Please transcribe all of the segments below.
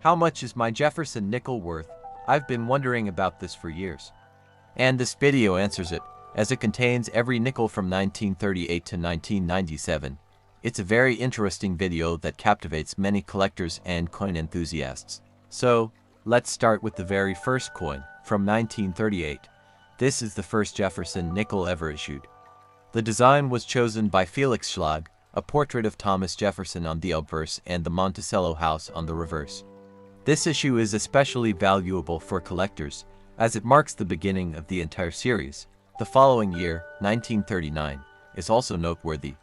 How much is my Jefferson Nickel worth? I've been wondering about this for years. And this video answers it, as it contains every nickel from 1938 to 1997. It's a very interesting video that captivates many collectors and coin enthusiasts. So, let's start with the very first coin, from 1938. This is the first Jefferson Nickel ever issued. The design was chosen by Felix Schlag, a portrait of Thomas Jefferson on the obverse and the Monticello house on the reverse. This issue is especially valuable for collectors, as it marks the beginning of the entire series. The following year, 1939, is also noteworthy.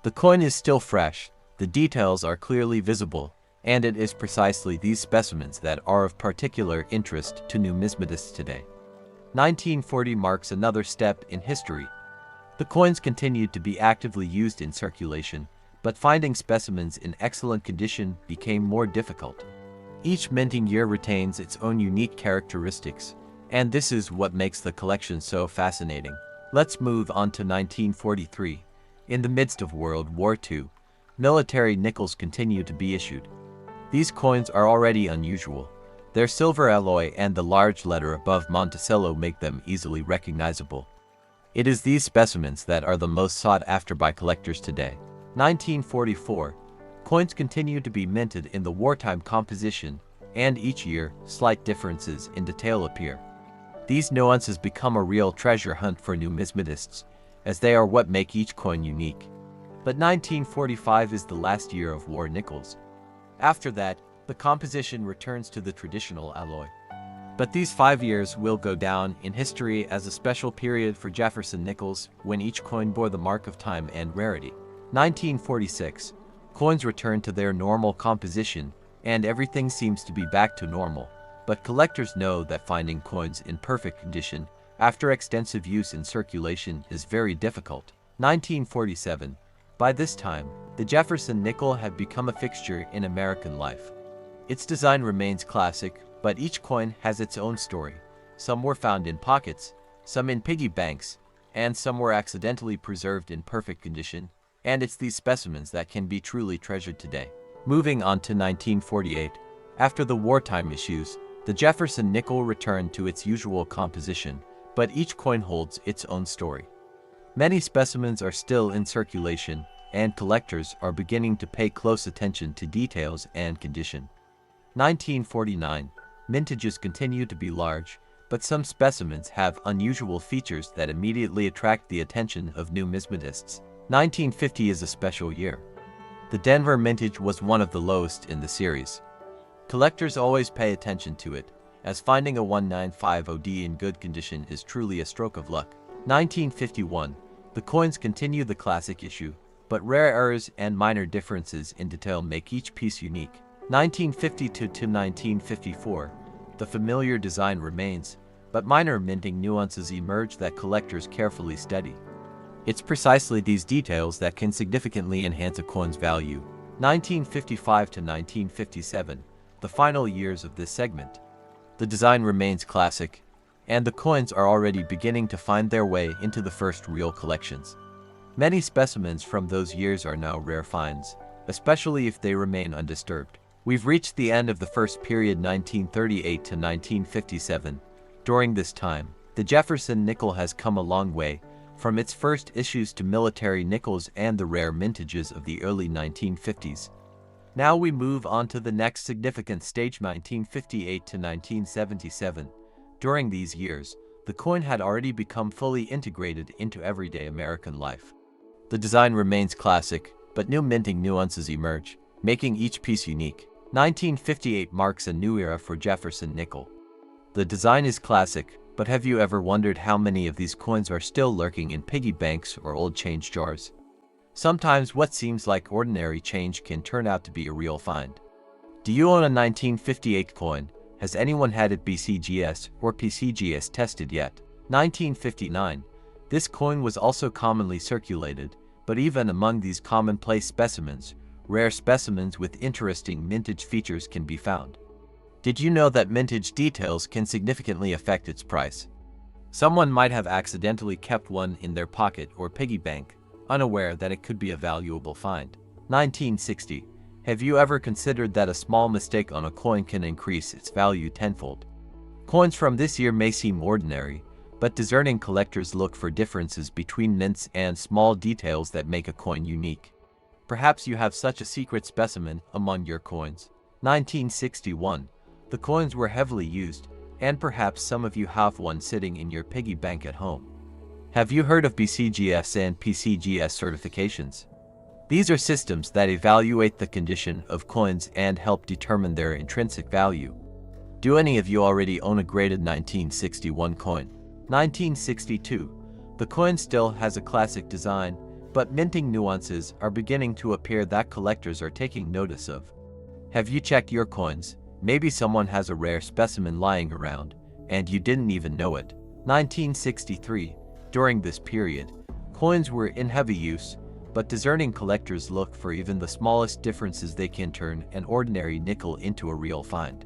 The coin is still fresh, the details are clearly visible, and it is precisely these specimens that are of particular interest to numismatists today. 1940 marks another step in history. The coins continued to be actively used in circulation, but finding specimens in excellent condition became more difficult. Each minting year retains its own unique characteristics, and this is what makes the collection so fascinating. Let's move on to 1943. In the midst of World War II, military nickels continue to be issued. These coins are already unusual. Their silver alloy and the large letter above Monticello make them easily recognizable. It is these specimens that are the most sought after by collectors today. 1944. Coins continue to be minted in the wartime composition, and each year, slight differences in detail appear. These nuances become a real treasure hunt for numismatists, as they are what make each coin unique. But 1945 is the last year of war nickels. After that, the composition returns to the traditional alloy. But these 5 years will go down in history as a special period for Jefferson nickels, when each coin bore the mark of time and rarity. 1946. Coins return to their normal composition, and everything seems to be back to normal. But collectors know that finding coins in perfect condition after extensive use in circulation is very difficult. 1947. By this time, the Jefferson nickel had become a fixture in American life. Its design remains classic, but each coin has its own story. Some were found in pockets, some in piggy banks, and some were accidentally preserved in perfect condition, and it's these specimens that can be truly treasured today. Moving on to 1948. After the wartime issues, the Jefferson nickel returned to its usual composition, but each coin holds its own story. Many specimens are still in circulation, and collectors are beginning to pay close attention to details and condition. 1949. Mintages continue to be large, but some specimens have unusual features that immediately attract the attention of numismatists. 1950 is a special year. The Denver mintage was one of the lowest in the series. Collectors always pay attention to it, as finding a 1950D in good condition is truly a stroke of luck. 1951. The coins continue the classic issue, but rare errors and minor differences in detail make each piece unique. 1952 to 1954. The familiar design remains, but minor minting nuances emerge that collectors carefully study. It's precisely these details that can significantly enhance a coin's value. 1955 to 1957. The final years of this segment. The design remains classic, and the coins are already beginning to find their way into the first real collections. Many specimens from those years are now rare finds, especially if they remain undisturbed. We've reached the end of the first period, 1938 to 1957. During this time, the Jefferson nickel has come a long way, from its first issues to military nickels and the rare mintages of the early 1950s. Now we move on to the next significant stage, 1958 to 1977. During these years, the coin had already become fully integrated into everyday American life. The design remains classic, but new minting nuances emerge, making each piece unique. 1958 marks a new era for Jefferson nickel. The design is classic, but have you ever wondered how many of these coins are still lurking in piggy banks or old change jars? Sometimes what seems like ordinary change can turn out to be a real find. Do you own a 1958 coin? Has anyone had it BCGS or PCGS tested yet? 1959. This coin was also commonly circulated, but even among these commonplace specimens, rare specimens with interesting mintage features can be found. Did you know that mintage details can significantly affect its price? Someone might have accidentally kept one in their pocket or piggy bank, unaware that it could be a valuable find. 1960. Have you ever considered that a small mistake on a coin can increase its value tenfold? Coins from this year may seem ordinary, but discerning collectors look for differences between mints and small details that make a coin unique. Perhaps you have such a secret specimen among your coins. 1961. The coins were heavily used, and perhaps some of you have one sitting in your piggy bank at home. Have you heard of BCGS and PCGS certifications? These are systems that evaluate the condition of coins and help determine their intrinsic value. Do any of you already own a graded 1961 coin? 1962. The coin still has a classic design, but minting nuances are beginning to appear that collectors are taking notice of. Have you checked your coins? Maybe someone has a rare specimen lying around, and you didn't even know it. 1963. During this period, coins were in heavy use, but discerning collectors look for even the smallest differences. They can turn an ordinary nickel into a real find.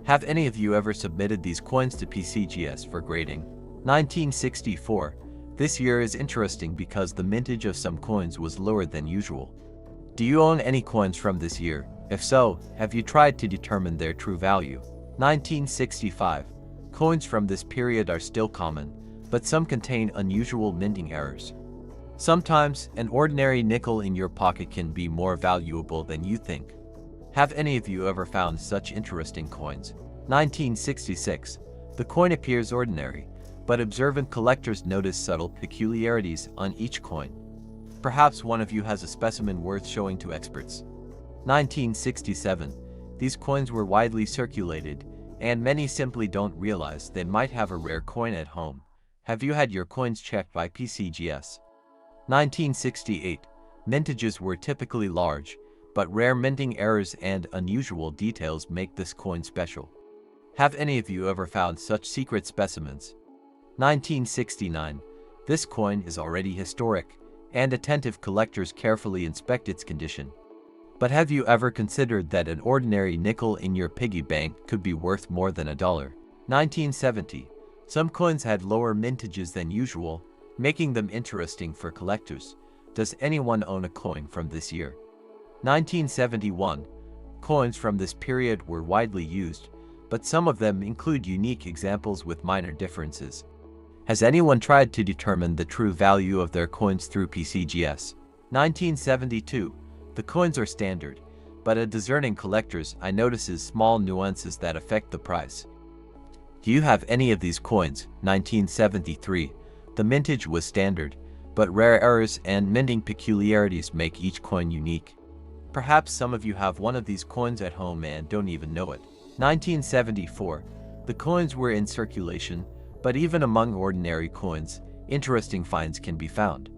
Have any of you ever submitted these coins to PCGS for grading? 1964. This year is interesting because the mintage of some coins was lower than usual. Do you own any coins from this year? If so, have you tried to determine their true value? 1965. Coins from this period are still common, but some contain unusual minting errors. Sometimes, an ordinary nickel in your pocket can be more valuable than you think. Have any of you ever found such interesting coins? 1966. The coin appears ordinary, but observant collectors notice subtle peculiarities on each coin. Perhaps one of you has a specimen worth showing to experts. 1967. These coins were widely circulated, and many simply don't realize they might have a rare coin at home. Have you had your coins checked by PCGS? 1968. Mintages were typically large, but rare minting errors and unusual details make this coin special. Have any of you ever found such secret specimens? 1969. This coin is already historic, and attentive collectors carefully inspect its condition. But have you ever considered that an ordinary nickel in your piggy bank could be worth more than $1? 1970. Some coins had lower mintages than usual, making them interesting for collectors. Does anyone own a coin from this year? 1971. Coins from this period were widely used, but some of them include unique examples with minor differences. Has anyone tried to determine the true value of their coins through PCGS? 1972. The coins are standard, but a discerning collector's eye notices small nuances that affect the price. Do you have any of these coins? 1973. The mintage was standard, but rare errors and minting peculiarities make each coin unique. Perhaps some of you have one of these coins at home and don't even know it. 1974. The coins were in circulation, but even among ordinary coins, interesting finds can be found.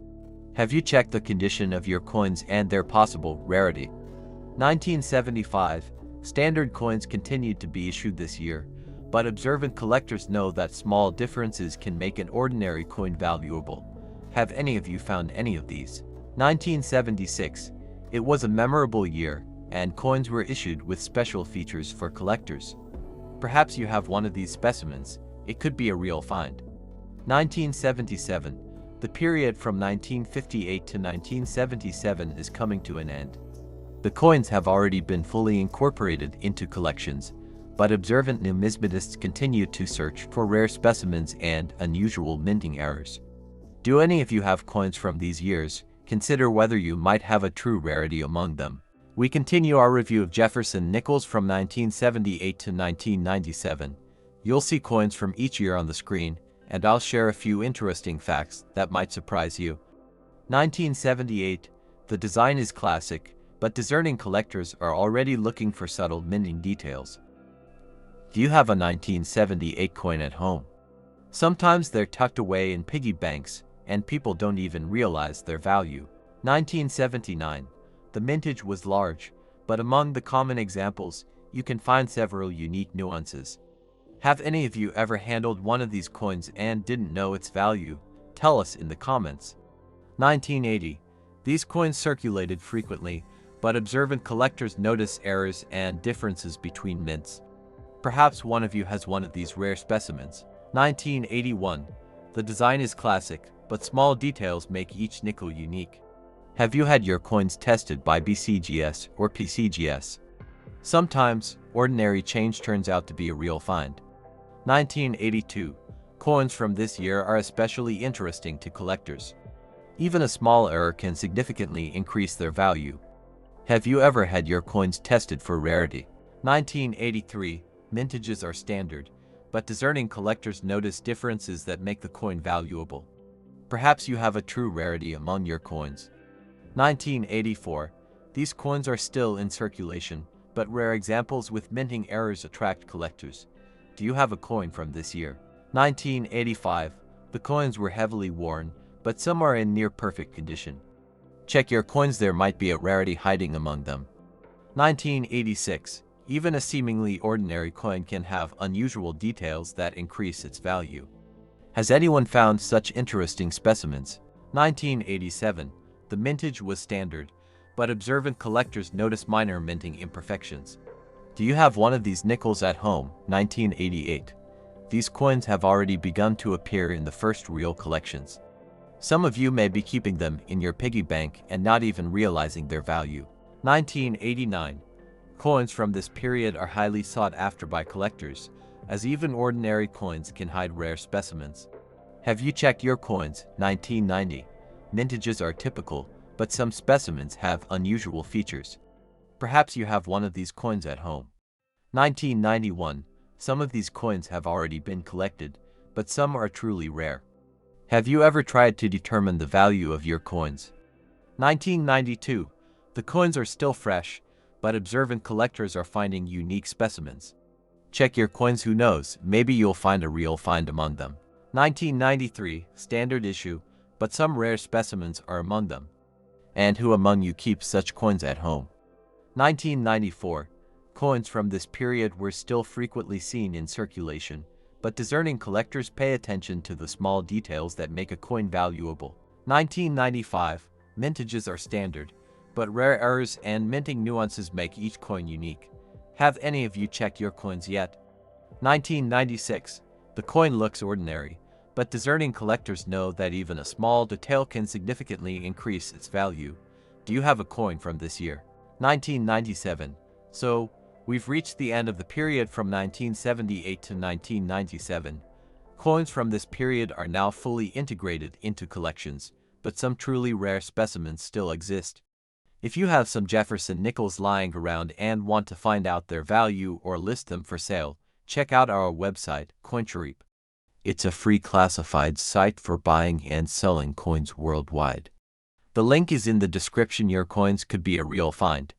Have you checked the condition of your coins and their possible rarity? 1975. Standard coins continued to be issued this year, but observant collectors know that small differences can make an ordinary coin valuable. Have any of you found any of these? 1976. It was a memorable year, and coins were issued with special features for collectors. Perhaps you have one of these specimens. It could be a real find. 1977. The period from 1958 to 1977 is coming to an end. The coins have already been fully incorporated into collections, but observant numismatists continue to search for rare specimens and unusual minting errors. Do any of you have coins from these years? Consider whether you might have a true rarity among them. We continue our review of Jefferson Nickels from 1978 to 1997. You'll see coins from each year on the screen, and I'll share a few interesting facts that might surprise you. 1978. The design is classic, but discerning collectors are already looking for subtle minting details. Do you have a 1978 coin at home? Sometimes they're tucked away in piggy banks, and people don't even realize their value. 1979. The mintage was large, but among the common examples, you can find several unique nuances. Have any of you ever handled one of these coins and didn't know its value? Tell us in the comments. 1980. These coins circulated frequently, but observant collectors notice errors and differences between mints. Perhaps one of you has one of these rare specimens. 1981. The design is classic, but small details make each nickel unique. Have you had your coins tested by BCGS or PCGS? Sometimes, ordinary change turns out to be a real find. 1982. Coins from this year are especially interesting to collectors. Even a small error can significantly increase their value. Have you ever had your coins tested for rarity? 1983. Mintages are standard, but discerning collectors notice differences that make the coin valuable. Perhaps you have a true rarity among your coins. 1984. These coins are still in circulation, but rare examples with minting errors attract collectors. Do you have a coin from this year? 1985. The coins were heavily worn, but some are in near perfect condition. Check your coins, there might be a rarity hiding among them. 1986. Even a seemingly ordinary coin can have unusual details that increase its value. Has anyone found such interesting specimens? 1987. The mintage was standard, but observant collectors notice minor minting imperfections. Do you have one of these nickels at home? 1988. These coins have already begun to appear in the first real collections. Some of you may be keeping them in your piggy bank and not even realizing their value. 1989. Coins from this period are highly sought after by collectors, as even ordinary coins can hide rare specimens. Have you checked your coins? 1990. Mintages are typical, but some specimens have unusual features. Perhaps you have one of these coins at home. 1991. Some of these coins have already been collected, but some are truly rare. Have you ever tried to determine the value of your coins? 1992. The coins are still fresh, but observant collectors are finding unique specimens. Check your coins, who knows, maybe you'll find a real find among them. 1993. Standard issue, but some rare specimens are among them. And who among you keeps such coins at home? 1994. Coins from this period were still frequently seen in circulation, but discerning collectors pay attention to the small details that make a coin valuable. 1995. Mintages are standard, but rare errors and minting nuances make each coin unique. Have any of you checked your coins yet? 1996. The coin looks ordinary, but discerning collectors know that even a small detail can significantly increase its value. Do you have a coin from this year? 1997. So, we've reached the end of the period from 1978 to 1997. Coins from this period are now fully integrated into collections, but some truly rare specimens still exist. If you have some Jefferson nickels lying around and want to find out their value or list them for sale, check out our website, CoinCharip. It's a free classified site for buying and selling coins worldwide. The link is in the description. Your coins could be a real find.